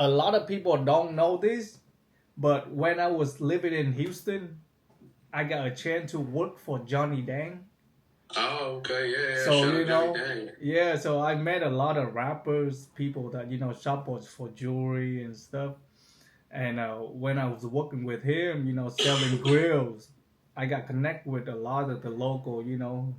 A lot of people don't know this, but when I was living in Houston, I got a chance to work for Johnny Dang. Oh, okay, yeah. So Shout out Johnny Dang. yeah, so I met a lot of rappers, people that shop for jewelry and stuff. And when I was working with him, selling grills, I got connected with a lot of the local,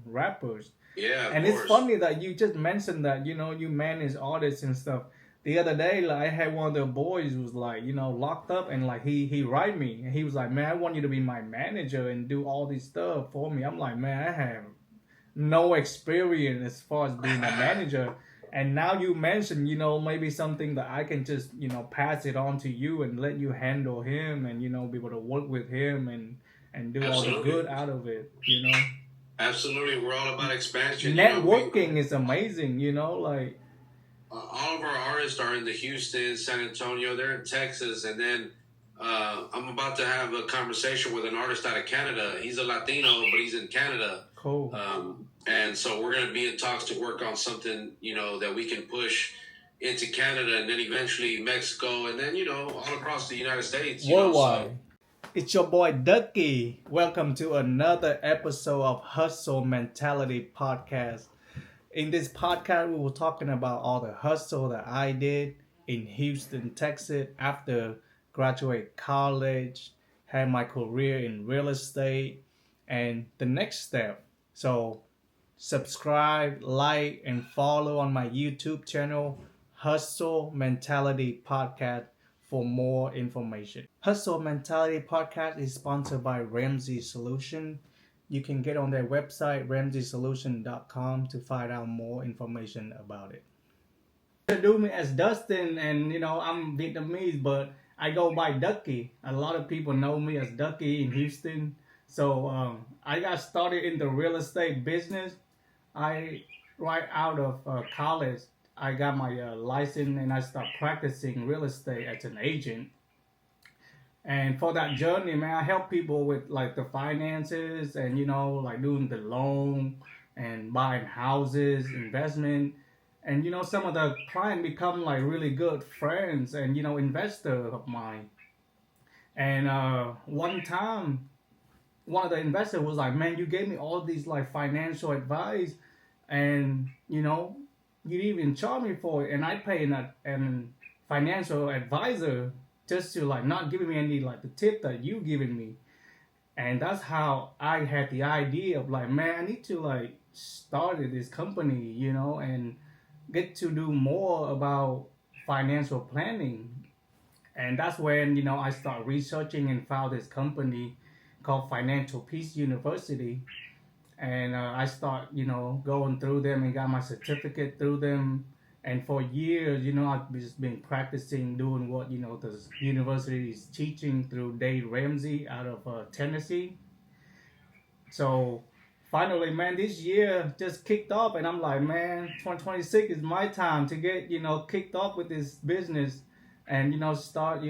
rappers. Yeah, of And it's course. funny that you just mentioned that you manage artists and stuff. The other day, like I had one of the boys who was like locked up, and like he write me, and he was like, "Man, I want you to be my manager and do all this stuff for me." I'm like, "Man, I have no experience as far as being a manager." And now you mentioned, maybe something that I can just, pass it on to you and let you handle him and, be able to work with him and do all the good Absolutely. out of it. Absolutely. We're all about expansion. Networking is amazing, like, all of our artists are in the Houston, San Antonio. They're in Texas, and then I'm about to have a conversation with an artist out of Canada. He's a Latino, but he's in Canada. cool. And so we're going to be in talks to work on something, that we can push into Canada, and then eventually Mexico, and then all across the United States. Worldwide. It's your boy Ducky. Welcome to another episode of Hustle Mentality Podcast. In this podcast, we were talking about all the hustle that I did in Houston, Texas after graduate college, had my career in real estate, and the next step. So subscribe, like, and follow on my YouTube channel, Hustle Mentality Podcast, for more information. Hustle Mentality Podcast is sponsored by RAMSEY Solution. You can get on their website, ramseysolution.com, to find out more information about it. Do me as Dustin, and I'm Vietnamese, but I go by Ducky. A lot of people know me as Ducky in Houston. So I got started in the real estate business. I right out of college, I got my license and I started practicing real estate as an agent. And for that journey, man, I help people with like the finances and like doing the loan and buying houses, investment. And some of the clients become like really good friends and investor of mine. And one time, one of the investors was like, "Man, you gave me all these like financial advice, and you didn't even charge me for it, and I pay an financial advisor just to like not giving me any like the tip that you giving me." And that's how I had the idea of like, man, I need to like start this company, and get to do more about financial planning. And that's when I start researching and found this company called Financial Peace University. And I start going through them and got my certificate through them. And for years, I've just been practicing doing what the university is teaching through Dave Ramsey out of Tennessee. So finally, man, this year just kicked off, and I'm like, man, 2026 is my time to get kicked off with this business, and start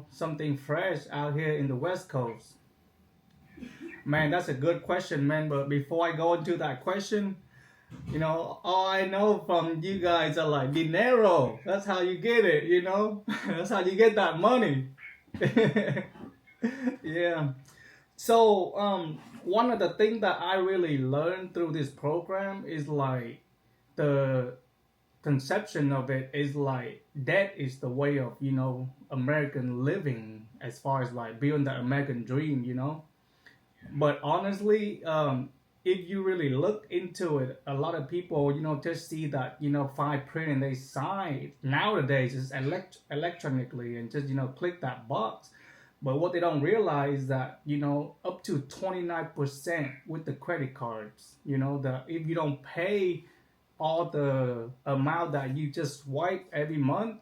something fresh out here in the West Coast. Man, that's a good question, man. But before I go into that question, all I know from you guys are like dinero. That's how you get it, That's how you get that money. Yeah. So, one of the things that I really learned through this program is like the conception of it is like that is the way of American living as far as like building the American dream. But honestly, if you really look into it, a lot of people just see that fine print and they sign nowadays is electronically and just click that box. But what they don't realize that up to 29% with the credit cards, that if you don't pay all the amount that you just swipe every month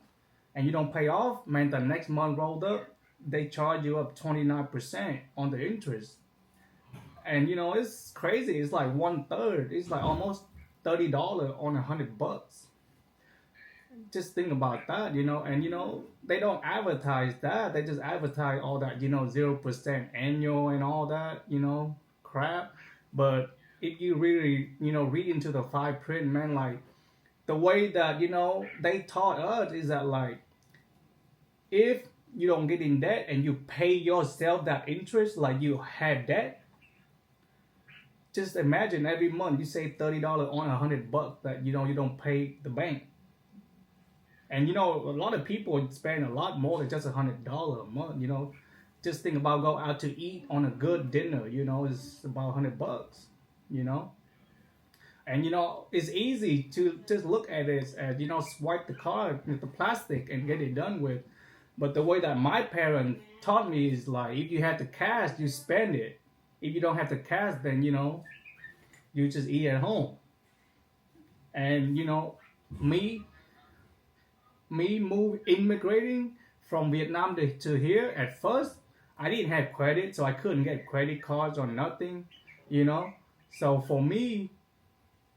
and you don't pay off, man, the next month rolled up, they charge you up 29% on the interest. And it's crazy. It's like 1/3. It's like almost $30 on $100. Just think about that, and they don't advertise that. They just advertise all that 0% annual and all that crap. But if you really read into the fine print, man, like the way that they taught us is that like if you don't get in debt and you pay yourself that interest like you had debt, just imagine every month you save $30 on $100 that you don't pay the bank. And a lot of people spend a lot more than just $100 a month. Just think about go out to eat on a good dinner. It's about $100. You know, and it's easy to just look at it as swipe the card with the plastic and get it done with. But the way that my parents taught me is like, if you have the cash, you spend it. If you don't have the cash, then you just eat at home. And me immigrating from Vietnam to here, at first I didn't have credit, so I couldn't get credit cards or nothing. So for me,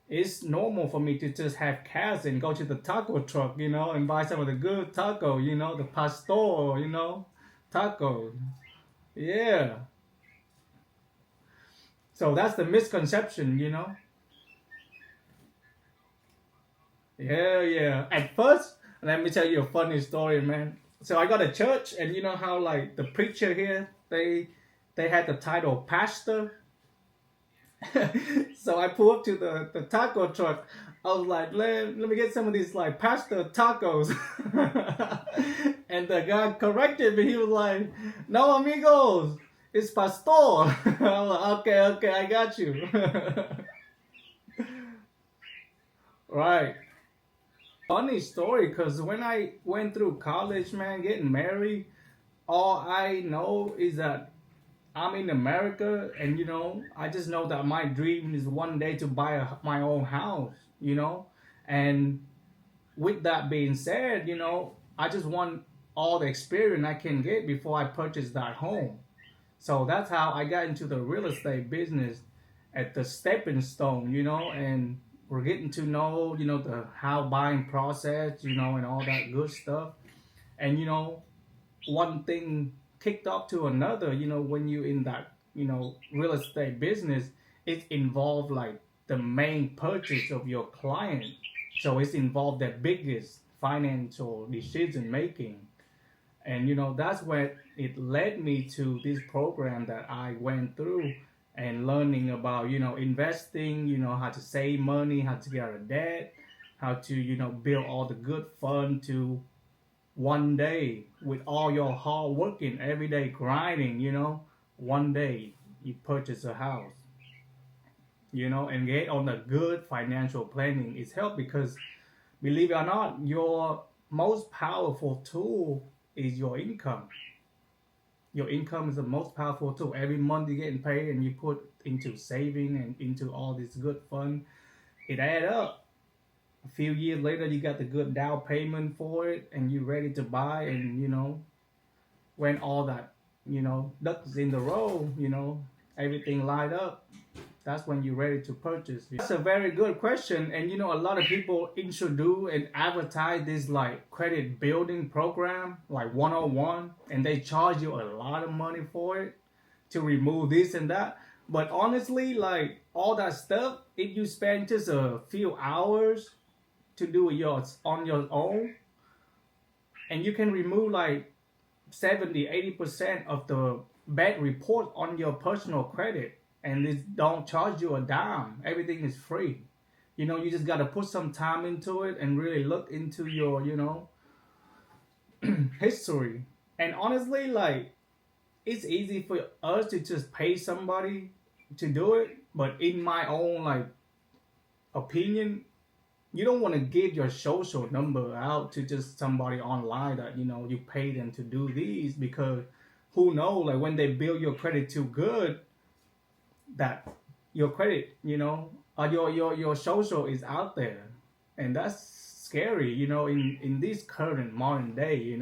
it's normal for me to just have cash and go to the taco truck, and buy some of the good taco, the pastor, taco. Yeah. So that's the misconception. Yeah, yeah. At first, let me tell you a funny story, man. So I got a church, and you know how like the preacher here, they had the title pastor. So I pulled up to the taco truck. I was like, let me get some of these like pastor tacos. And the guy corrected me. He was like, no, amigos, it's pastor. I was like, okay, I got you. Right. Funny story, because when I went through college, man, getting married, all I know is that I'm in America, and I just know that my dream is one day to buy my own house, and with that being said, I just want all the experience I can get before I purchase that home. So that's how I got into the real estate business at the stepping stone, and we're getting to know, the how buying process, and all that good stuff. And one thing kicked off to another, when you in that, real estate business, it involved like the main purchase of your client. So it's involved the biggest financial decision making. And that's where it led me to this program that I went through, and learning about investing, how to save money, how to get out of debt, how to build all the good fund to one day, with all your hard working every day grinding, one day you purchase a house, and get on the good financial planning. It's help because, believe it or not, your most powerful tool is your income. Your income is the most powerful tool. Every month you're getting paid and you put into saving and into all this good fun, it add up. A few years later, you got the good down payment for it, and you're ready to buy. And when all that ducks in the row, everything lined up, that's when you're ready to purchase. That's a very good question. And a lot of people introduce and advertise this like credit building program, like 101, and they charge you a lot of money for it to remove this and that. But honestly, like all that stuff, if you spend just a few hours to do it on your own, and you can remove like 70-80% of the bad report on your personal credit, and it don't charge you a dime. Everything is free. You just got to put some time into it and really look into your history. And honestly, like, it's easy for us to just pay somebody to do it, but in my own like opinion, you don't want to give your social number out to just somebody online that you pay them to do these, because who knows, like when they build your credit too good, that your credit, your social is out there, and that's scary, in this current modern day.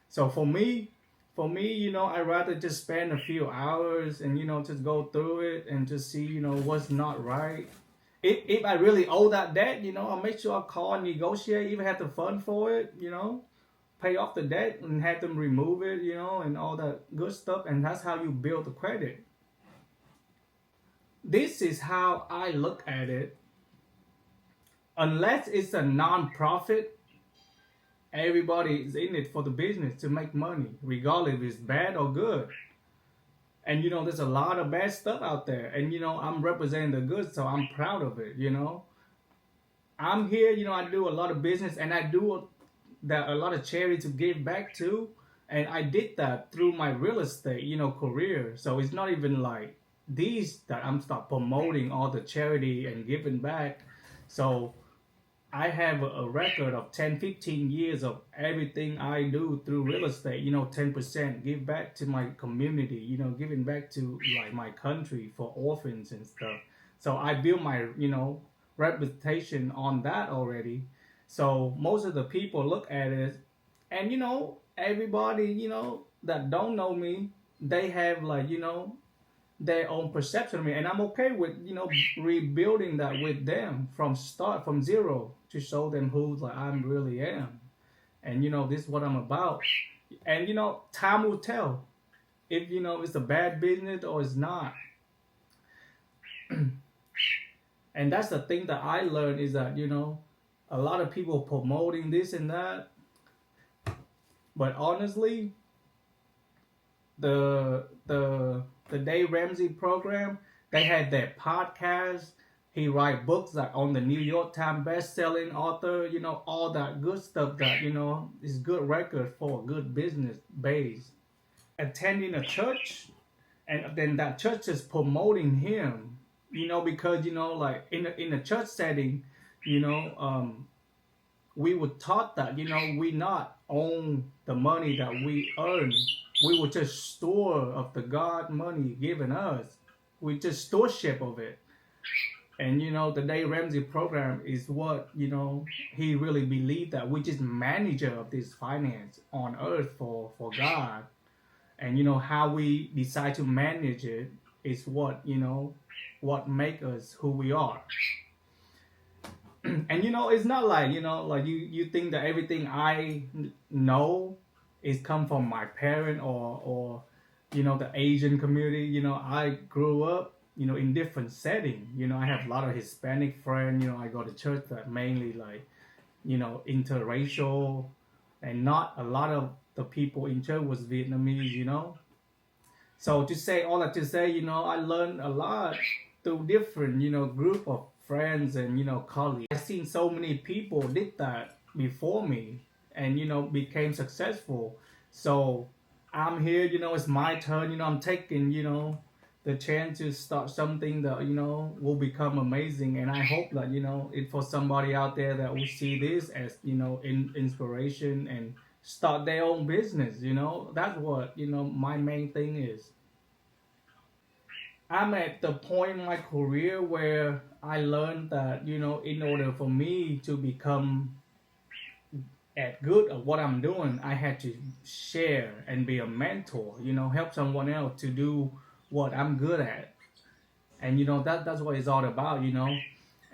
So for me, I rather just spend a few hours and just go through it and just see what's not right. If I really owe that debt, I'll make sure I call and negotiate, even have the fund for it, pay off the debt and have them remove it, and all that good stuff. And that's how you build the credit. This is how I look at it. Unless it's a non-profit, Everybody is in it for the business to make money, regardless if it's bad or good. And there's a lot of bad stuff out there. And I'm representing the good, so I'm proud of it. I'm here. I do a lot of business, and I do a lot of charity to give back to. And I did that through my real estate, career. So it's not even like these that I'm start promoting all the charity and giving back. So I have a record of 10, 15 years of everything I do through real estate, 10% give back to my community, giving back to like my country for orphans and stuff. So I built my, reputation on that already. So most of the people look at it and, everybody, that don't know me, they have like, their own perception of me, and I'm okay with rebuilding that with them from zero to show them who like I really am, and this is what I'm about, and time will tell if it's a bad business or it's not, and that's the thing that I learned is that a lot of people promoting this and that, but honestly, the Dave Ramsey program, they had their podcast. He write books like on the New York Times best-selling author, all that good stuff that, is good record for a good business base. Attending a church, and then that church is promoting him, because, like in a church setting, we were taught that, we not own the money that we earn. We were just store of the God money given us. We just stewardship of it. And the Dave Ramsey program is what he really believed that we just manager of this finance on earth for God. And how we decide to manage it is what what make us who we are. And it's not like like you think that everything I know is come from my parent or the Asian community. I grew up in different setting. I have a lot of Hispanic friends. I go to church that mainly like interracial, and not a lot of the people in church was Vietnamese. So to say all that to say, I learned a lot through different group of friends and colleagues. I've seen so many people did that before me and became successful. So I'm here, it's my turn. I'm taking the chance to start something that will become amazing, and I hope that it for somebody out there that will see this as inspiration and start their own business. That's what my main thing is. I'm at the point in my career where I learned that in order for me to become at good at what I'm doing, I had to share and be a mentor. Help someone else to do what I'm good at, and that's what it's all about.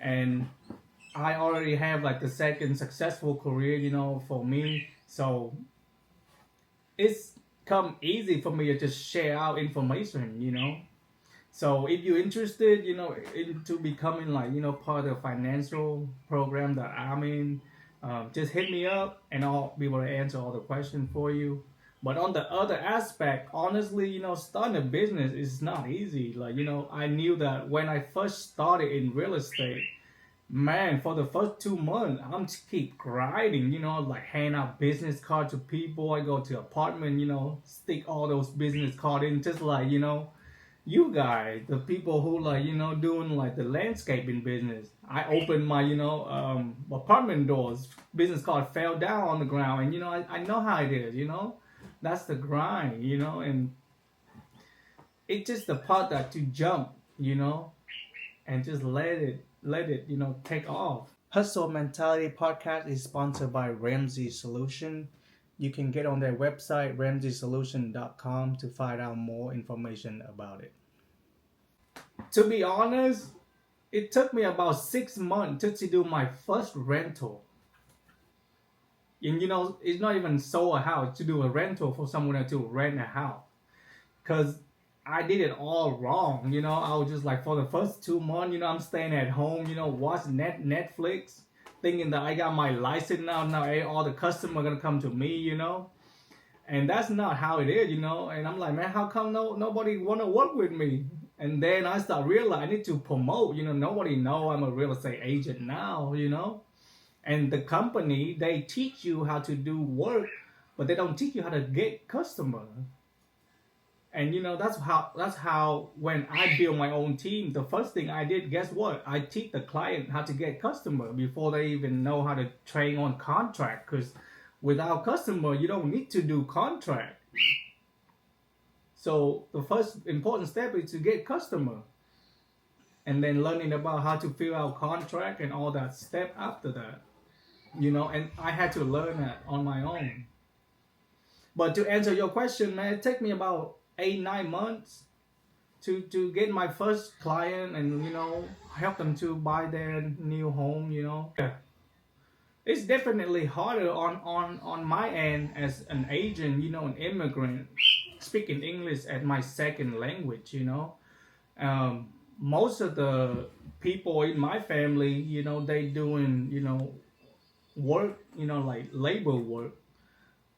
And I already have like the second successful career, for me, so it's come easy for me to just share out information. So if you're interested, into becoming like part of the financial program that I'm in, just hit me up and I'll be able to answer all the questions for you. But on the other aspect, honestly, starting a business is not easy. Like I knew that when I first started in real estate, man, for the first 2 months, I'm just keep grinding. Like hand out business cards to people. I go to apartment, stick all those business cards in, just like you guys, the people who like doing like the landscaping business. I opened my apartment doors. Business card fell down on the ground, and I know how it is. That's the grind. And it's just the part that to jump. And just let it take off. Hustle Mentality Podcast is sponsored by RAMSEY Solution. You can get on their website, ramseysolution.com, to find out more information about it. To be honest, it took me about 6 months to do my first rental. And it's not even sold a house, to do a rental for someone to rent a house. Because I did it all wrong. I was just like, for the first 2 months, I'm staying at home, watching Netflix. thinking that I got my license now all the customer gonna come to me, you know. And that's not how it is, you know. And I'm like, man, how come nobody wanna work with me? And then I start realizing I need to promote, you know. Nobody know I'm a real estate agent now, you know. And the company, they teach you how to do work, but they don't teach you how to get customer. And you know, that's how when I build my own team, the first thing I did, guess what? I teach the client how to get customer before they even know how to train on contract. Because without customer, you don't need to do contract. So the first important step is to get customer, and then learning about how to fill out contract and all that step after that. You know, and I had to learn that on my own. But to answer your question, man, it took me about 8-9 months to get my first client and, you know, help them to buy their new home, you know. Yeah. It's definitely harder on my end as an agent, you know, an immigrant, speaking English as my second language, you know. Most of the people in my family, you know, they doing, you know, work, you know, like labor work.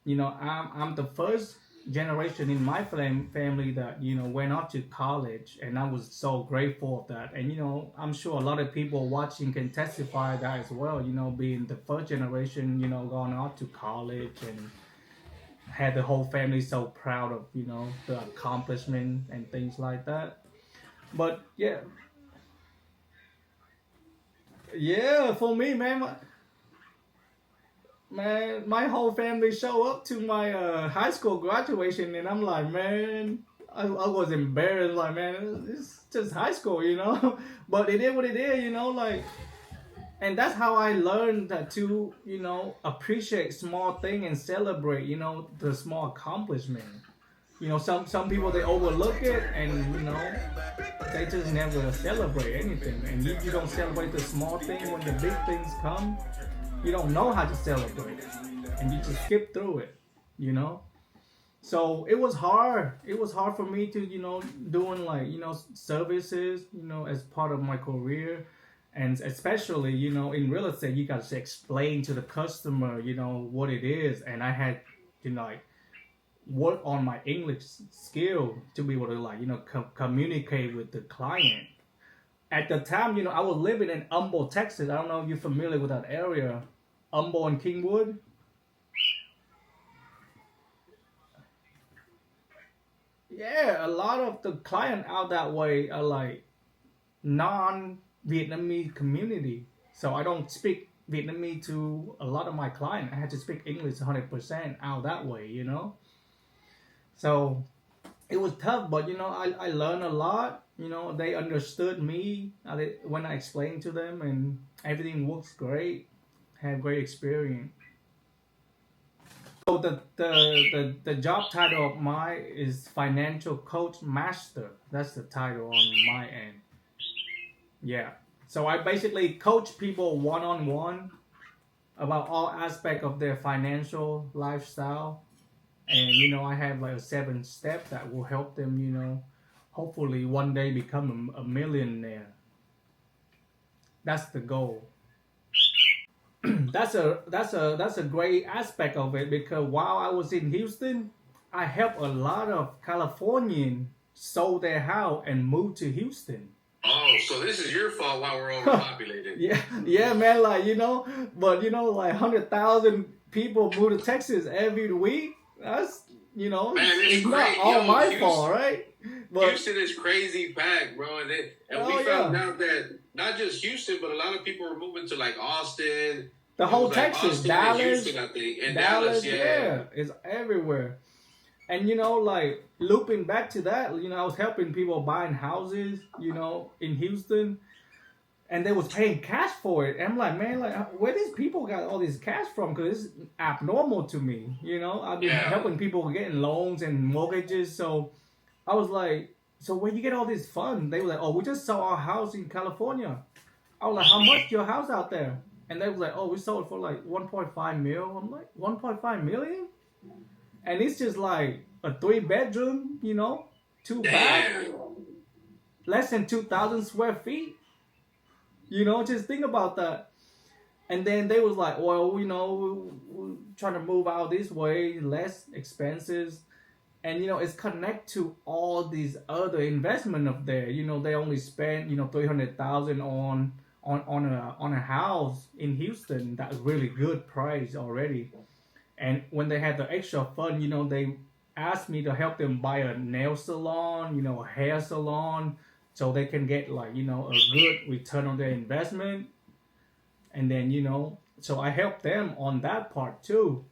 You know, I'm the first generation in my family that, you know, went off to college, and I was so grateful of that. And you know, I'm sure a lot of people watching can testify that as well, you know, being the first generation, you know, going off to college and had the whole family so proud of, you know, the accomplishment and things like that. But yeah, for me, man, my whole family show up to my high school graduation, and I'm like, man, I was embarrassed. Like, man, it's just high school, you know. But it is what it is, you know. Like, and that's how I learned that to, you know, appreciate small thing and celebrate, you know, the small accomplishment. You know, some people, they overlook it, and you know, they just never celebrate anything. And you don't celebrate the small thing when the big things come. You don't know how to celebrate it, and you just skip through it, you know. So it was hard. It was hard for me to, you know, doing like, you know, services, you know, as part of my career. And especially, you know, in real estate, you got to explain to the customer, you know, what it is. And I had to, like, work on my English skill to be able to, like, you know, communicate with the client. At the time, you know, I was living in Humble, Texas. I don't know if you're familiar with that area. Humble and Kingwood. Yeah, a lot of the client out that way are like non-Vietnamese community. So I don't speak Vietnamese to a lot of my clients. I had to speak English 100% out that way, you know. So it was tough, but you know, I learned a lot. You know, they understood me when I explained to them, and everything works great. Had great experience. So the job title of mine is financial coach master. That's the title on my end. Yeah. So I basically coach people one-on-one about all aspects of their financial lifestyle. And you know, I have like a 7 step that will help them, you know, hopefully one day become a millionaire. That's the goal. that's a great aspect of it, because while I was in Houston, I helped a lot of Californians sold their house and moved to Houston. Oh, so this is your fault why we're overpopulated. yeah, man. Like, you know, but you know, like 100,000 people move to Texas every week. That's, you know, man, it's not all my fault, right? But Houston is crazy packed, bro, and we found out that not just Houston, but a lot of people were moving to like Austin. The whole Texas, Austin, Dallas, Houston, I think, and Dallas, yeah, it's everywhere. And you know, like looping back to that, you know, I was helping people buying houses, you know, in Houston, and they was paying cash for it. And I'm like, man, like where these people got all this cash from? Because it's abnormal to me, you know. I've been helping people getting loans and mortgages, so I was like, so where you get all this funds? They were like, oh, we just saw our house in California. I was like, how much your house out there? And they was like, oh, we sold it for like 1.5 mil. I'm like, 1.5 million? And it's just like a 3-bedroom, you know, 2 bath, less than 2,000 square feet. You know, just think about that. And then they was like, well, we're trying to move out this way, less expenses, and it's connect to all these other investment up there. They only spent 300,000 on a house in Houston. That's really good price already. And when they had the extra fund, they asked me to help them buy a nail salon, a hair salon, so they can get like a good return on their investment. And then so I help them on that part too,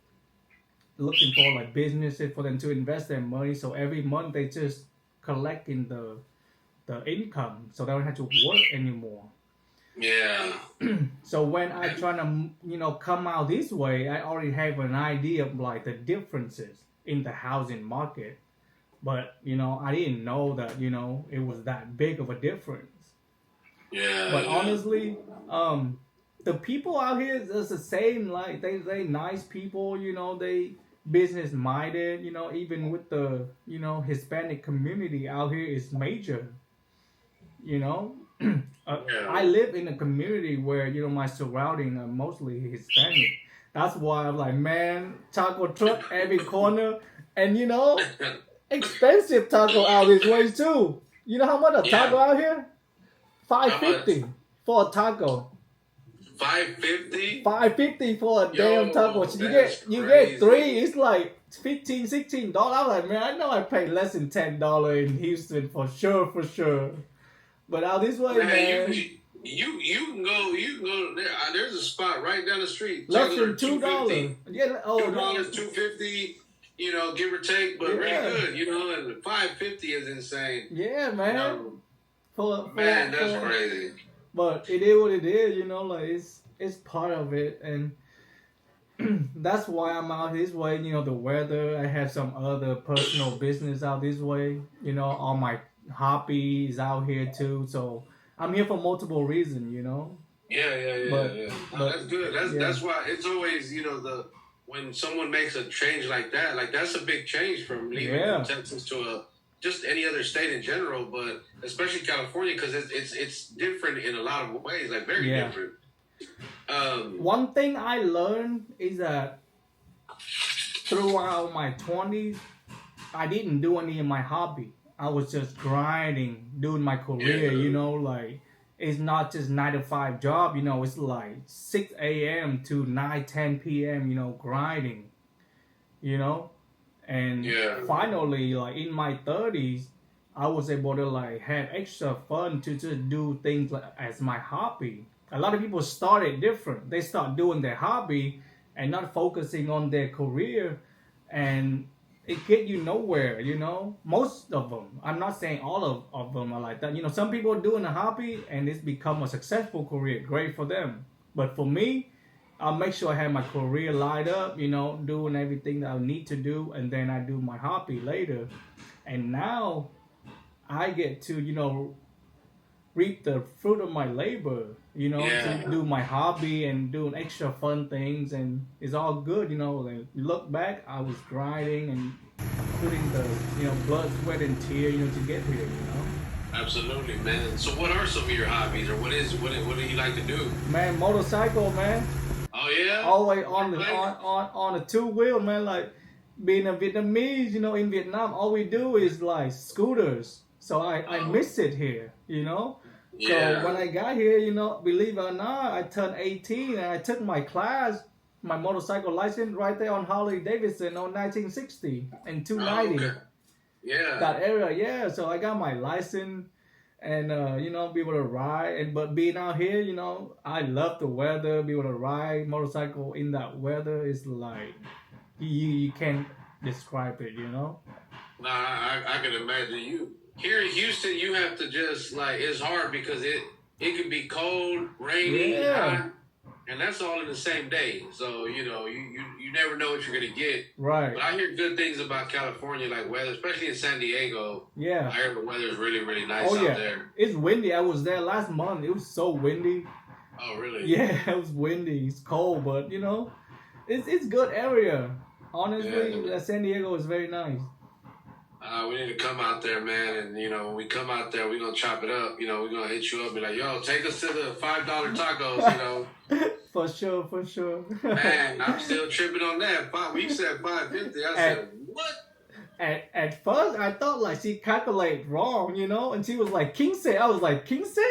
looking for like businesses for them to invest their money. So every month they just collecting the income, so they don't have to work anymore. Yeah. So when I try to come out this way, I already have an idea of like the differences in the housing market, but I didn't know that it was that big of a difference. Yeah. But honestly, the people out here is the same. Like they nice people. They business minded. Even with the Hispanic community out here is major. You know, I live in a community where my surrounding are mostly Hispanic. That's why I'm like, man, taco truck every corner, and expensive taco out this way too. You know how much a taco out here? $5.50 for a taco. $5.50. $5.50 for a damn taco. You crazy. get three. It's like $15-$16. I'm like, man, I know I pay less than $10 in Houston for sure. But out this way, man. You can go there. There's a spot right down the street. Less than $2. Yeah. Oh, $2, $2.50. Give or take, but really good. And $5.50 is insane. Yeah, man. Man, that's crazy. But it is what it is, like it's part of it, and that's why I'm out this way. The weather. I have some other personal business out this way. All my hobbies out here too. So I'm here for multiple reasons. Yeah. But that's good. That's why it's always when someone makes a change like that, like that's a big change from leaving from Texas to just any other state in general, but especially California because it's different in a lot of ways, like very different. One thing I learned is that throughout my 20s, I didn't do any of my hobby. I was just grinding, doing my career. Like it's not just 9 to 5 job. It's like 6 a.m. to 9-10 p.m. Grinding. And finally, like in my 30s, I was able to like have extra fun to just do things like, as my hobby. A lot of people started different. They start doing their hobby and not focusing on their career, and it get you nowhere. Most of them. I'm not saying all of them are like that. Some people are doing a hobby and it's become a successful career. Great for them. But for me, I'll make sure I have my career lined up, doing everything that I need to do, and then I do my hobby later. And now I get to, reap the fruit of my labor, to do my hobby and doing extra fun things, and it's all good, Like, look back, I was grinding and putting the, blood, sweat, and tear, to get here, Absolutely, man. So what are some of your hobbies, or what do you like to do? Man, motorcycle, man. Oh yeah. Always on a 2-wheel, man. Like being a Vietnamese, in Vietnam, all we do is like scooters. So I miss it here, Yeah. So when I got here, believe it or not, I turned 18 and I took my class, my motorcycle license right there on Harley Davidson on 1960 and 290. Oh, okay. Yeah. That area, yeah. So I got my license. And be able to ride, but being out here, I love the weather. Be able to ride motorcycle in that weather is like you can't describe it. Nah, I can imagine you here in Houston. You have to just like it's hard because it can be cold, rainy, hot, and that's all in the same day. So you never know what you're gonna get. Right. But I hear good things about California, like weather, especially in San Diego. Yeah. I hear the weather is really, really nice out there. It's windy. I was there last month. It was so windy. Oh, really? Yeah, it was windy. It's cold, but it's good area. Honestly, San Diego is very nice. We need to come out there, man, and when we come out there, we're gonna chop it up. We're gonna hit you up, and be like, "Yo, take us to the $5 tacos." For sure, for sure. Man, I'm still tripping on that. We said 550. I said, what? At first, I thought like she calculated wrong, you know, and she was like Kinsey. I was like Kinsey.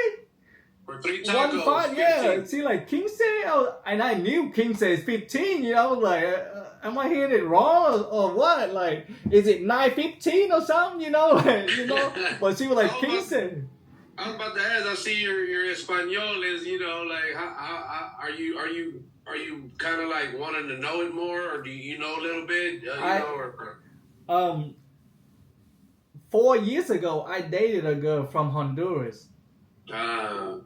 For 3 tacos, 1 5, yeah. She like Kinsey, and I knew Kinsey is 15. You know, I was like, am I hearing it wrong or what? Like, is it 9:15 or something? You know, But she was like Kinsey. I was about to ask. I see your Espanol is, you know, like how are you kind of like wanting to know it more, or do you know a little bit? 4 years ago, I dated a girl from Honduras.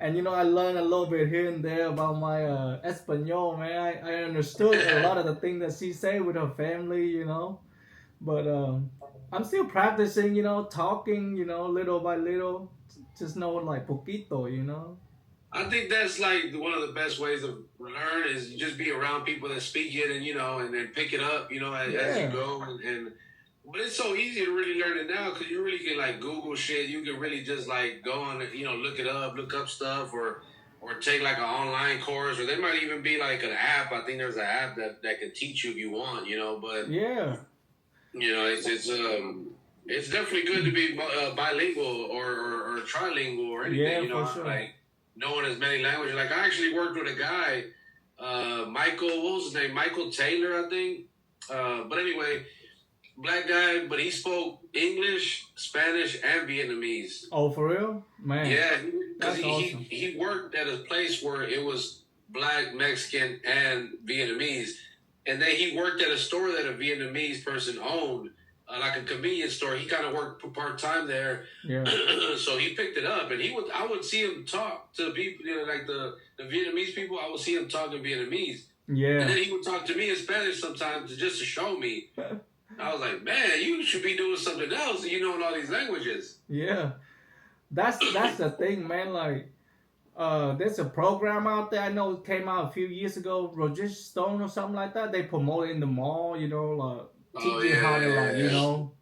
And you know, I learned a little bit here and there about my Espanol, man. I understood a lot of the things that she said with her family, you know. But I'm still practicing, you know, talking, you know, little by little. Just know like poquito, you know. I think that's like one of the best ways to learn is just be around people that speak it and, you know, and then pick it up, you know, as you go. But it's so easy to really learn it now because you really can like Google shit. You can really just like go on, you know, look up stuff or take like an online course, or there might even be like an app. I think there's an app that can teach you if you want, you know, but yeah, you know, it's definitely good to be bilingual or trilingual or anything, you know, for sure. like knowing as many languages. Like I actually worked with a guy, Michael, what was his name? Michael Taylor, I think. But anyway, black guy, but he spoke English, Spanish, and Vietnamese. Oh, for real? Man. Yeah, because he worked at a place where it was black, Mexican, and Vietnamese. And then he worked at a store that a Vietnamese person owned, like a convenience store. He kind of worked part-time there. Yeah. So he picked it up, and I would see him talk to people, you know, like the Vietnamese people. I would see him talk in Vietnamese. Yeah. And then he would talk to me in Spanish sometimes just to show me. I was like, man, you should be doing something else. You know, in all these languages. Yeah, that's the thing, man. Like, there's a program out there. I know it came out a few years ago, Roger Stone or something like that. They promote it in the mall. You know, like teach you how to like, you know,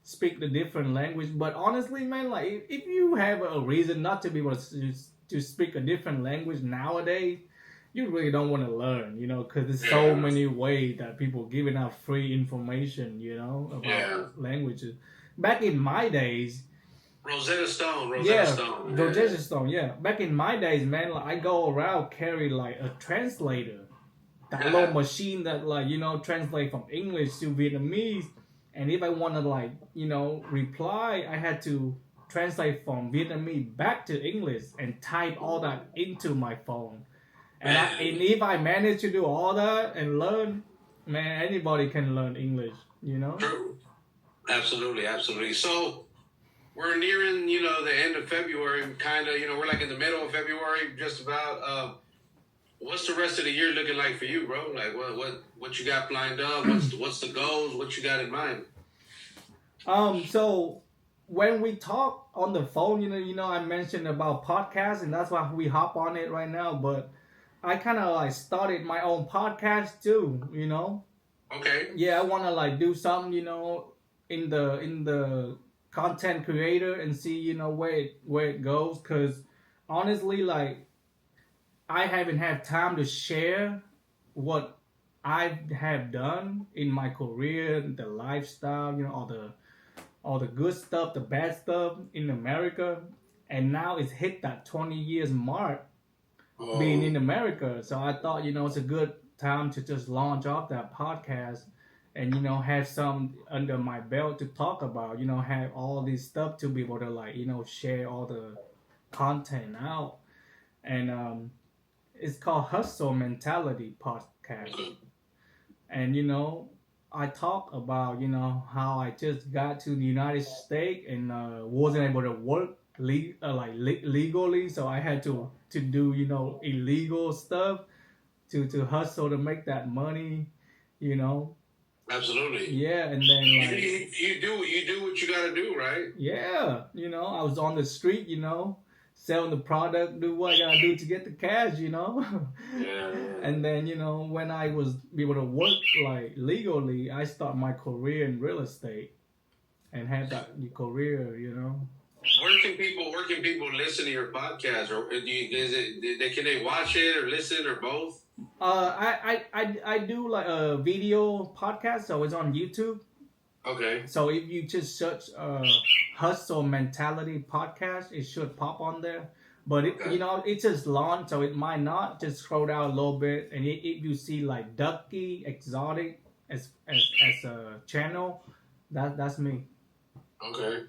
speak the different language. But honestly, man, like if you have a reason not to be able to speak a different language nowadays, you really don't want to learn, you know, because there's so many ways that people giving out free information, you know, about languages. Back in my days, Rosetta Stone. Rosetta Stone, yeah. Back in my days, man, like, I go around carry like a translator, that little machine that like, you know, translate from English to Vietnamese. And if I want to like, you know, reply, I had to translate from Vietnamese back to English and type all that into my phone. And if I manage to do all that and learn, man, anybody can learn English, you know? True. Absolutely, absolutely. So we're nearing, you know, the end of February, kind of, you know, we're like in the middle of February, just about. What's the rest of the year looking like for you, bro? Like, what you got lined up? What's the goals? What you got in mind? So when we talk on the phone, you know, I mentioned about podcasts, and that's why we hop on it right now, but I kind of like started my own podcast too, you know. Okay. Yeah, I want to like do something, you know, in the content creator and see, you know, where it goes. Cause honestly, like I haven't had time to share what I have done in my career, the lifestyle, you know, all the good stuff, the bad stuff in America, and now it's hit that 20 years mark. Being in America. So I thought, you know, it's a good time to just launch off that podcast and, you know, have some under my belt to talk about, you know, have all this stuff to be able to like, you know, share all the content out. And it's called Hustle Mentality Podcast. And, you know, I talk about, you know, how I just got to the United States and wasn't able to work legally, so I had to do, you know, illegal stuff to hustle to make that money, you know. Absolutely. Yeah, and then like you do what you gotta do, right? Yeah, you know, I was on the street, you know, selling the product, do what I gotta do to get the cash, you know. Yeah. And then, you know, when I was able to work like legally, I started my career in real estate and had that career, you know. Where can people listen to your podcast, or can they watch it or listen or both? I do like a video podcast, so it's on YouTube. Okay. So if you just search Hustle Mentality Podcast, it should pop on there. But it just launched, so it might not. Just scroll down a little bit, and if you see like Ducky Exotic as a channel, that's me. Okay,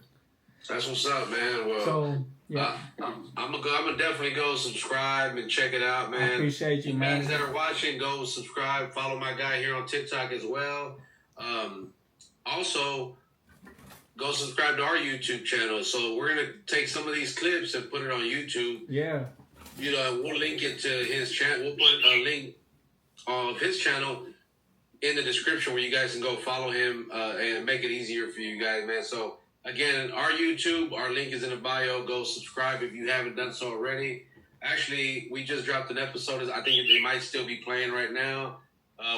that's what's up, man. Well, so yeah, I'm gonna definitely go subscribe and check it out, man. I appreciate you, man. Guys that are watching, go subscribe, follow my guy here on TikTok as well. Also, go subscribe to our YouTube channel. So we're gonna take some of these clips and put it on YouTube. Yeah. We'll link it to his channel. We'll put a link of his channel in the description where you guys can go follow him and make it easier for you guys, man. So again, our YouTube, our link is in the bio. Go subscribe if you haven't done so already. Actually, we just dropped an episode. I think it might still be playing right now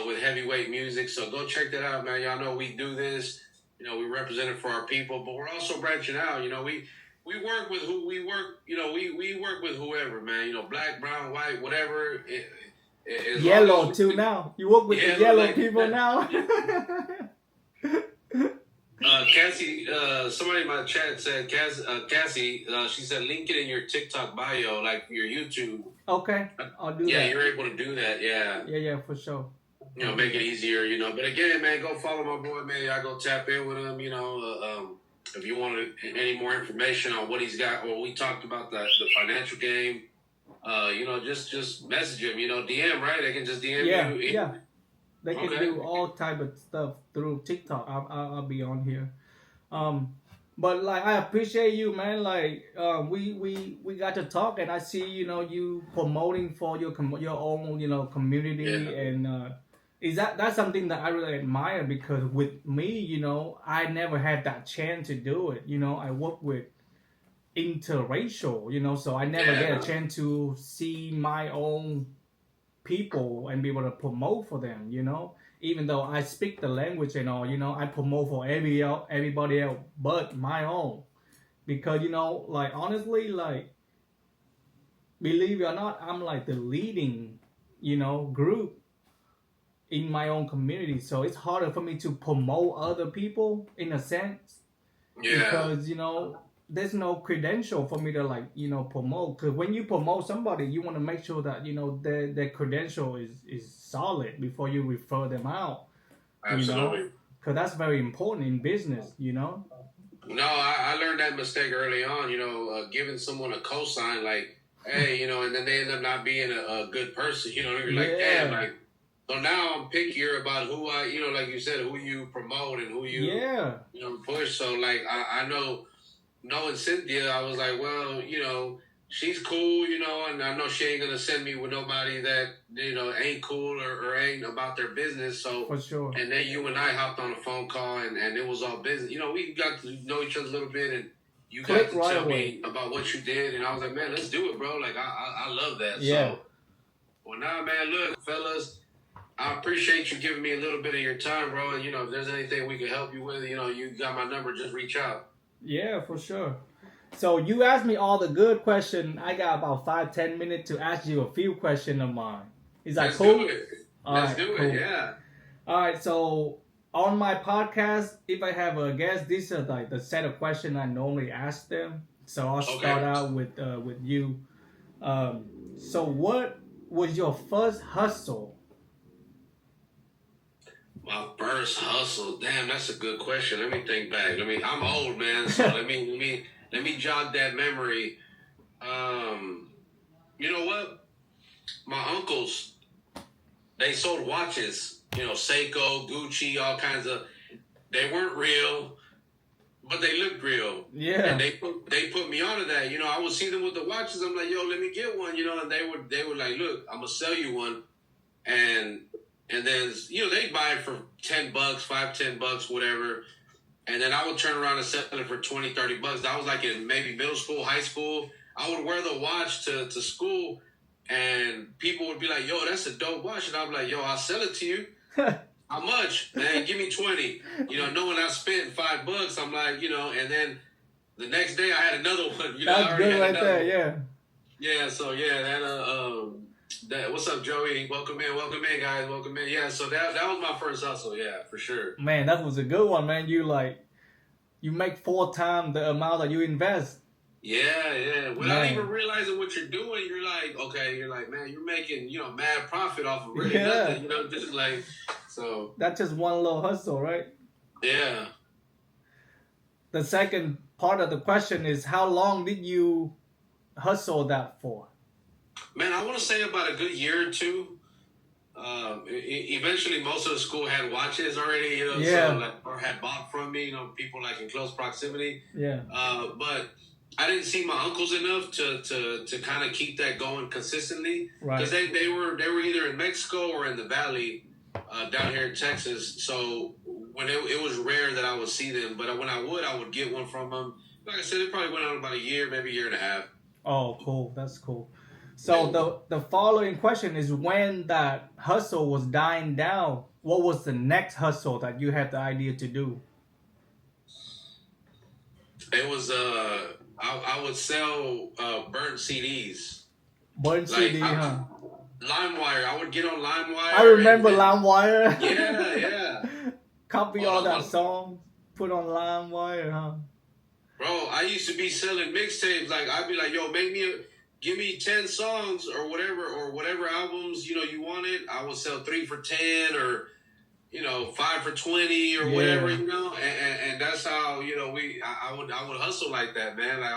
with heavyweight music. So go check that out, man. Y'all know we do this. We represent it for our people, but we're also branching out. We work with who we work. We work with whoever, man. Black, brown, white, whatever. Yellow too now. You work with the yellow people now. Cassie, somebody in my chat said, Cassie, she said, link it in your TikTok bio, like your YouTube. Okay, I'll do that. Yeah, you're able to do that, yeah. Yeah, for sure. Make it easier, But again, man, go follow my boy, man. Y'all go tap in with him, if you want any more information on what he's got, or we talked about the financial game, just message him, DM, right? They can just DM you. Yeah. They can do all type of stuff through TikTok. I'll be on here. But like, I appreciate you, man. Like, we got to talk, and I see, you promoting for your own, community, and that's something that I really admire, because with me, I never had that chance to do it. I work with interracial, so I never get a chance to see my own people and be able to promote for them, even though I speak the language and all, I promote for everybody else but my own, because like, honestly, like, believe it or not, I'm like the leading group in my own community, so it's harder for me to promote other people in a sense, because there's no credential for me to promote. Because when you promote somebody, you want to make sure that their credential is solid before you refer them out. Absolutely. Because that's very important in business. No, I learned that mistake early on. Giving someone a cosign, like, hey, and then they end up not being a good person. You're like, damn, like. So now I'm pickier about who I, like you said, who you promote and who you, push. So like I know. Knowing Cynthia, I was like, well, she's cool, and I know she ain't going to send me with nobody that, ain't cool or ain't about their business. So, for sure. And then you and I hopped on a phone call, and it was all business. We got to know each other a little bit, and you got to tell me about what you did. And I was like, man, let's do it, bro. Like, I love that. Yeah. So, well, now, man, look, fellas, I appreciate you giving me a little bit of your time, bro. And, if there's anything we can help you with, you got my number, just reach out. Yeah, for sure. So you asked me all the good questions. I got about 5-10 minutes to ask you a few questions of mine. Is that cool? Let's do it, yeah. All right, so on my podcast, if I have a guest, these are like the set of questions I normally ask them. So I'll start out with you. So what was your first hustle? My first hustle, damn, that's a good question. Let me think back. I'm old, man, so let me jog that memory. You know what? My uncles, they sold watches. Seiko, Gucci, all kinds of. They weren't real, but they looked real. Yeah. And they put me onto that. I would see them with the watches. I'm like, yo, let me get one. And they were like, look, I'm gonna sell you one, and then, they buy it for $10, $5-10, whatever. And then I would turn around and sell it for $20-30. I was like in maybe middle school, high school. I would wear the watch to school, and people would be like, yo, that's a dope watch. And I'd be like, yo, I'll sell it to you. How much? Man, give me 20. Knowing I spent $5, I'm like, and then the next day I had another one. You know, That's I already good had right another there. one. Yeah. Yeah. So yeah, that what's up, Joey? Welcome in, guys. Welcome in. Yeah. So that was my first hustle. Yeah, for sure. Man, that was a good one, man. You make 4 times the amount that you invest. Yeah. Without even realizing what you're doing, you're like, man, you're making, mad profit off of really nothing, just like, so. That's just one little hustle, right? Yeah. The second part of the question is, how long did you hustle that for? Man, I want to say about a good year or two. Eventually, most of the school had watches already, so or had bought from me, people like in close proximity. Yeah. But I didn't see my uncles enough to kind of keep that going consistently, because they were either in Mexico or in the Valley down here in Texas. So when it was rare that I would see them, but when I would get one from them. Like I said, it probably went on about a year, maybe a year and a half. Oh, cool. That's cool. So the following question is, when that hustle was dying down, what was the next hustle that you had the idea to do? It was I would sell burnt CDs. Burnt CD, huh? LimeWire. I would get on LimeWire. I remember LimeWire. Yeah. Copy all that song, put on LimeWire, huh? Bro, I used to be selling mixtapes. Like, I'd be like, yo, give me 10 songs or whatever albums, you wanted. I would sell 3 for 10 or, 5 for 20 or whatever, and that's how, I would hustle like that, man. Like,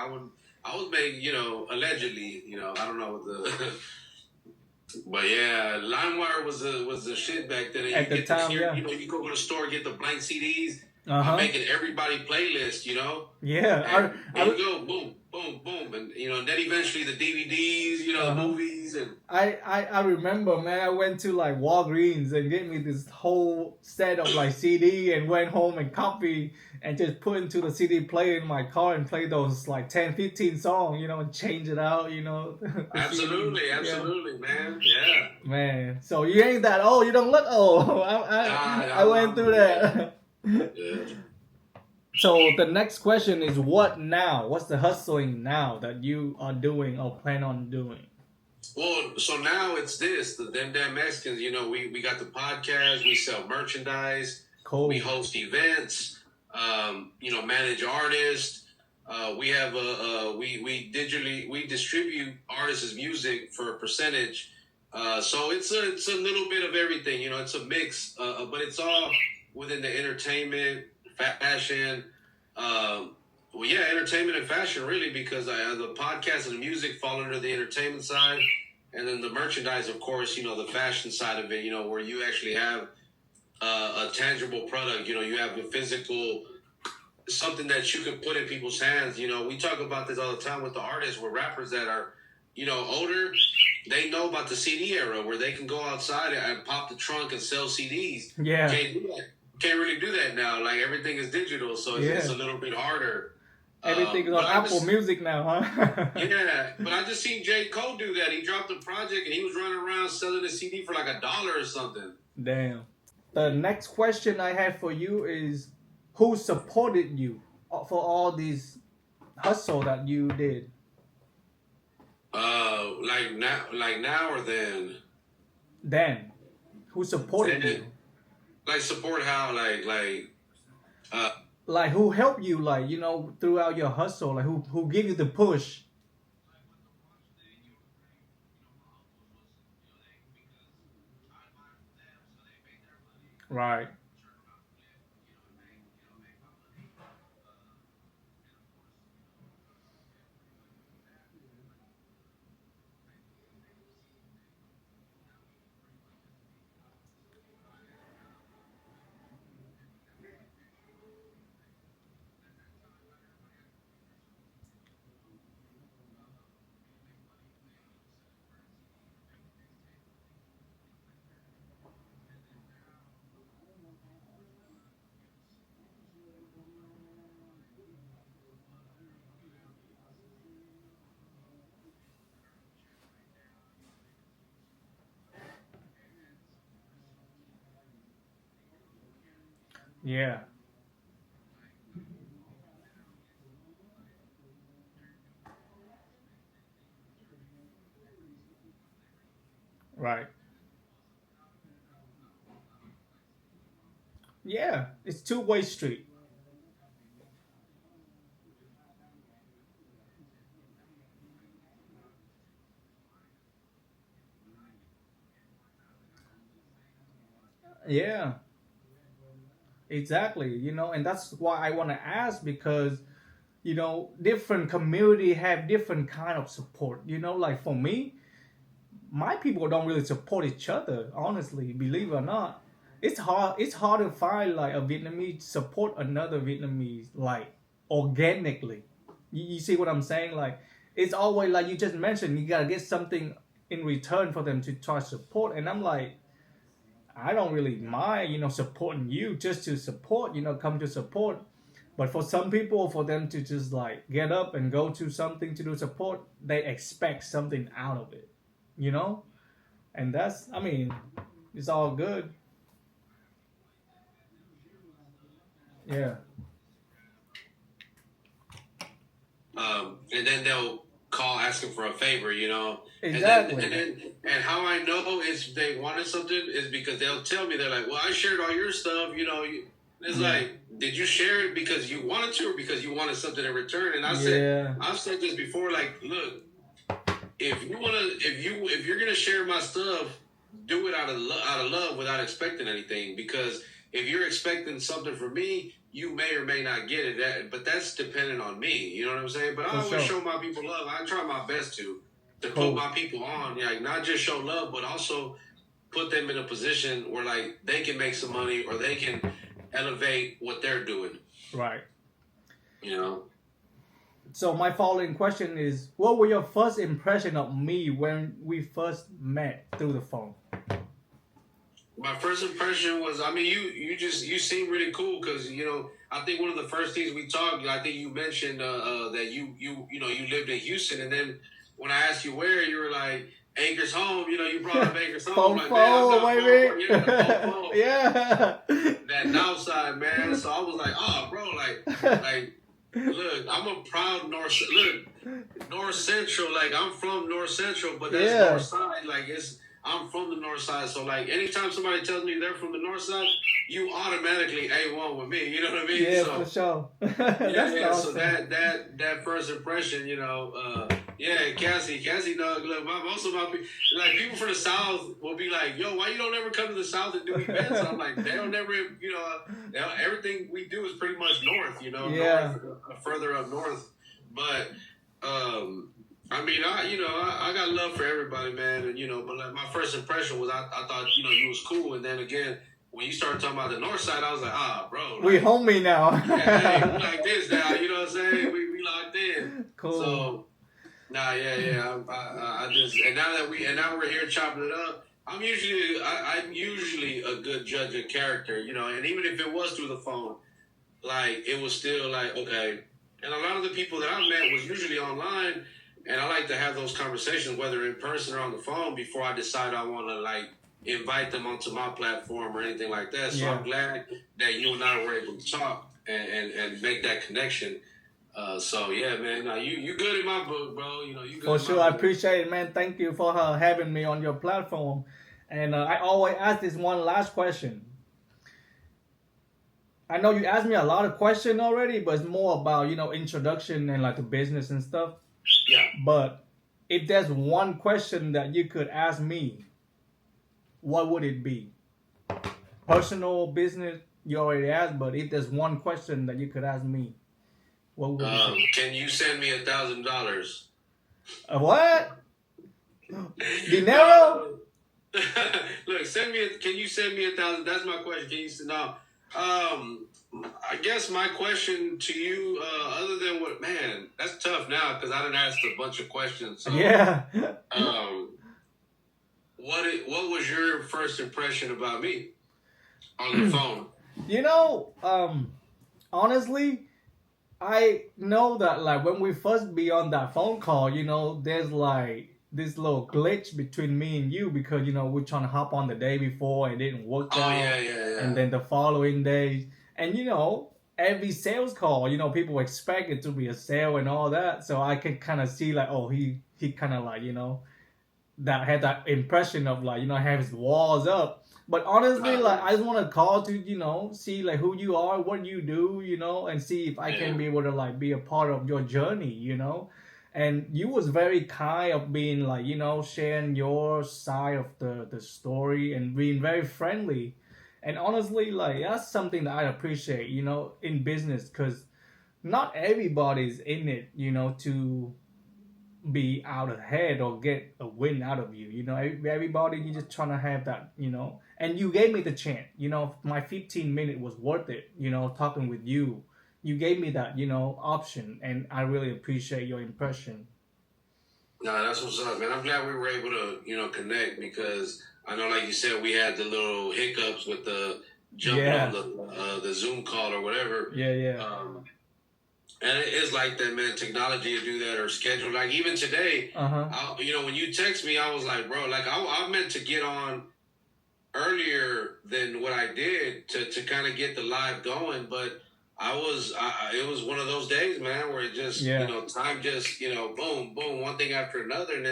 I would make, allegedly, I don't know what the, but yeah, LimeWire was the shit back then. At the time, yeah. You go to the store, get the blank CDs. I'm making everybody playlist, Yeah. And you go, boom, boom, boom. And, then eventually the DVDs, the movies. And I remember, man, I went to like Walgreens and get me this whole set of like CD and went home and copy and just put into the CD player in my car and play those like 10, 15 songs, and change it out, Absolutely, man. Yeah. Man, so you ain't that old. You don't look old. I went through that. Yeah. So the next question is, what now? What's the hustling now that you are doing or plan on doing? Well, so now it's this, the Them Damn Mexicans, we got the podcast, we sell merchandise, cool. We host events, manage artists. We have we distribute artists' music for a percentage. So it's a little bit of everything, it's a mix, but it's all within the entertainment, fashion, entertainment and fashion, really, because the podcast and the music fall under the entertainment side, and then the merchandise, of course, the fashion side of it, where you actually have a tangible product, you have a physical, something that you can put in people's hands. We talk about this all the time with the artists, with rappers that are, older. They know about the CD era, where they can go outside and pop the trunk and sell CDs. Yeah. Can't really do that now. Like, everything is digital, so it's a little bit harder. Everything is on Apple Music now, huh? Yeah, but I just seen J. Cole do that. He dropped a project and he was running around selling a CD for like $1 or something. Damn. The next question I have for you is, who supported you for all these hustle that you did? Like now or then? Then. Who supported you? Like, support how? Like, who helped you, like, throughout your hustle? Like, who gave you the push? Right. Yeah. Right. Yeah, it's two-way street. Yeah, exactly. And that's why I want to ask, because different community have different kind of support. Like for me, my people don't really support each other. Honestly, believe it or not, it's hard to find like a Vietnamese support another Vietnamese like organically. You see what I'm saying? Like it's always like you just mentioned, you gotta get something in return for them to try support. And I'm like, I don't really mind, supporting you just to support, come to support. But for some people, for them to just like get up and go to something to do support, they expect something out of it, you know? And that's, I mean, it's all good. Yeah, And then they'll call asking for a favor, exactly. And how I know is they wanted something is because they'll tell me, they're like, well, I shared all your stuff, It's like, did you share it because you wanted to, or because you wanted something in return? And I've said this before, like, look, if you're gonna share my stuff, do it out of love without expecting anything. Because if you're expecting something from me, you may or may not get it. But that's dependent on me. You know what I'm saying? But I always show my people love. I try my best to put my people on, like not just show love, but also put them in a position where like they can make some money or they can elevate what they're doing. Right. You know. So my following question is, what were your first impression of me when we first met through the phone? My first impression was, I mean, you seem really cool because I think one of the first things we talked, I think you mentioned that you lived in Houston, and then when I asked you where, you were like Acres Home. You brought up Acres Home. Like, man, I'm not baby. Yeah. That north side, man. So I was like, oh, bro, like. Look, I'm a proud North Central. Like I'm from North Central, but that's North Side. Like I'm from the North Side. So like anytime somebody tells me they're from the North Side, you automatically A1 with me. You know what I mean? Yeah, so, for sure. yeah. Awesome. So that first impression, Cassie, look, most of my people, like people from the South will be like, yo, why you don't ever come to the South and do events? I'm like, they don't ever, everything we do is pretty much north, north, further up north. But, I mean, I got love for everybody, man. And, but like my first impression was, I thought, you was cool. And then again, when you started talking about the north side, I was like, bro. Like, we homie now. Hey, we like this now, you know what I'm saying? We locked in. Cool. So, I just, and now we're here chopping it up. I'm usually a good judge of character, and even if it was through the phone, like it was still like, okay. And a lot of the people that I met was usually online, and I like to have those conversations, whether in person or on the phone, before I decide I want to like invite them onto my platform or anything like that. So I'm glad that you and I were able to talk and make that connection. So yeah, man, you good in my book, bro. You good. For sure, I appreciate it, man. Thank you for having me on your platform. And I always ask this one last question. I know you asked me a lot of questions already, but it's more about introduction and like the business and stuff. Yeah. But if there's one question that you could ask me, what would it be? Personal, business, you already asked, but if there's one question that you could ask me, what would it be? Can you send me $1,000? What? Dinero? Look, can you send me 1,000? That's my question. Can you send I guess my question to you, other than that's tough now because I done asked a bunch of questions. So, yeah. What was your first impression about me on the phone? Honestly, I know that like when we first be on that phone call, there's like this little glitch between me and you because we're trying to hop on the day before, it didn't work out. Yeah. And then the following days, and every sales call, people expect it to be a sale and all that. So I can kind of see like, oh, he kind of like that had that impression of like, have his walls up. But honestly, like I just want to call to, see like who you are, what you do, and see if I can be able to like be a part of your journey, And you was very kind of being like, sharing your side of the story and being very friendly. And honestly, like that's something that I appreciate, in business, because not everybody's in it, to be out ahead or get a win out of you. Everybody, you just trying to have that, And you gave me the chance, my 15-minute was worth it, talking with you. You gave me that, option, and I really appreciate your impression. No, that's what's up, man. I'm glad we were able to, connect, because I know, like you said, we had the little hiccups with the jumping on the Zoom call or whatever. Yeah. And it is like that, man. Technology to do that or schedule. Like even today, when you text me, I was like, bro, like I meant to get on earlier than what I did to kind of get the live going, but it was one of those days, man, where it just, time just, boom, boom, one thing after another. And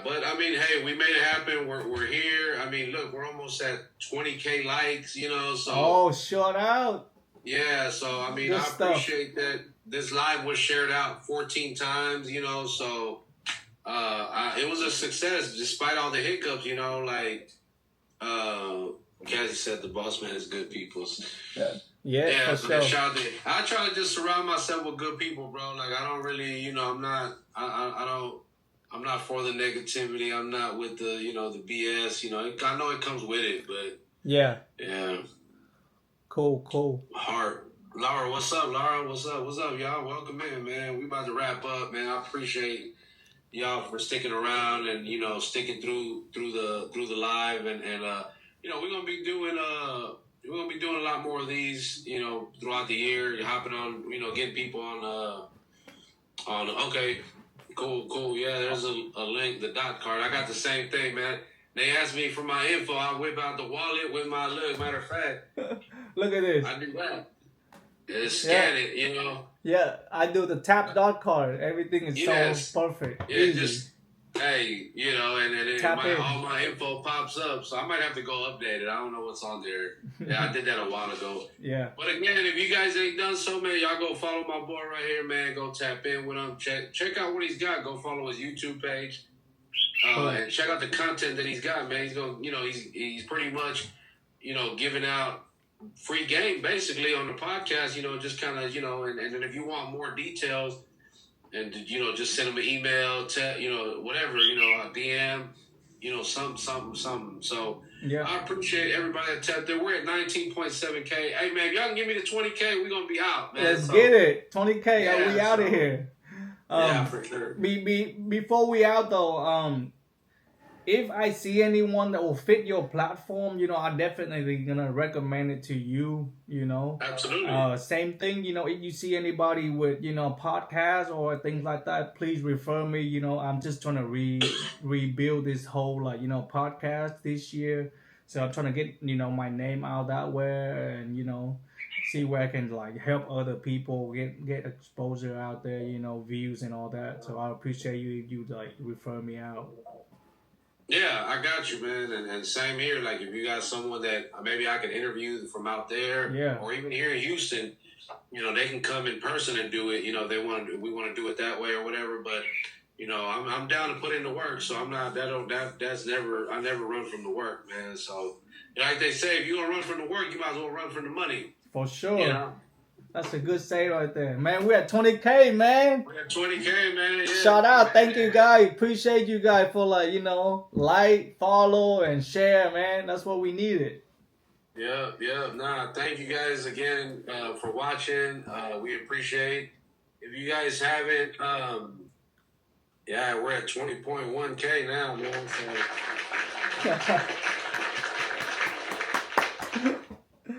but I mean, hey, we made it happen. We're here. I mean, look, we're almost at 20K likes, so. Oh, shout out. Yeah, so I mean, I appreciate that this live was shared out 14 times, so it was a success despite all the hiccups, like Cassie said, the boss man is good people. Yeah, for sure. I try to just surround myself with good people, bro. Like I don't really, I'm not for the negativity. I'm not with the, the BS, I know it comes with it, but yeah. Cool. Heart. Laura, what's up, Laura? What's up, y'all? Welcome in, man. We about to wrap up, man. I appreciate y'all for sticking around and, sticking through the live and we're gonna be doing a lot more of these, throughout the year. You're hopping on, getting people on okay, cool. Yeah, there's a link, the dot card. I got the same thing, man. They asked me for my info. I whip out the wallet with my look. Matter of fact, look at this. I do that. Scan it, Yeah, I do the tap dot card. Everything is so perfect. Yeah, easy. Just hey, and all my info pops up. So I might have to go update it. I don't know what's on there. Yeah, I did that a while ago. Yeah. But again, if you guys ain't done so, man, y'all go follow my boy right here, man. Go tap in with him. Check out what he's got. Go follow his YouTube page. And check out the content that he's got, man. He's going, he's pretty much, giving out free game basically on the podcast, just kind of, and then if you want more details and, just send him an email, whatever, a DM, something. So I appreciate everybody that tapped there. We're at 19.7K. Hey, man, y'all can give me the 20K. We're going to be out, man. Let's get it. 20K. We out of here. Yeah, for sure. Before we out though, if I see anyone that will fit your platform, I'm definitely gonna recommend it to you. Absolutely. Same thing. If you see anybody with podcasts or things like that, please refer me. I'm just trying to rebuild this whole podcast this year, so I'm trying to get my name out that way and see where I can like help other people get exposure out there, views and all that. So I appreciate you if you like refer me out. Yeah, I got you, man. And same here. Like if you got someone that maybe I could interview from out there, or even here in Houston, they can come in person and do it. We want to do it that way or whatever. But I'm down to put in the work. So I'm not I never run from the work, man. So like they say, if you gonna run from the work, you might as well run from the money. For sure. That's a good say right there. Man, we're at 20K, man. We're at 20K, man. Yeah. Shout out. Thank you, guys. Appreciate you guys for like, follow, and share, man. That's what we needed. Yeah. Nah, thank you guys again for watching. We appreciate. If you guys haven't, we're at 20.1K now, man. So.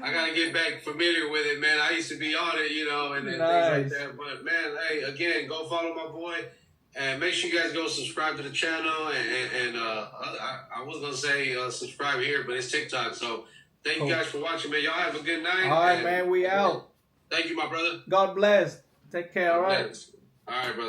I gotta get back familiar with it, man. I used to be on it, and things like that. But man, hey, again, go follow my boy, and make sure you guys go subscribe to the channel. And I was gonna say subscribe here, but it's TikTok. So thank you guys for watching, man. Y'all have a good night. All right, man. We out. Thank you, my brother. God bless. Take care. All right. All right, brother.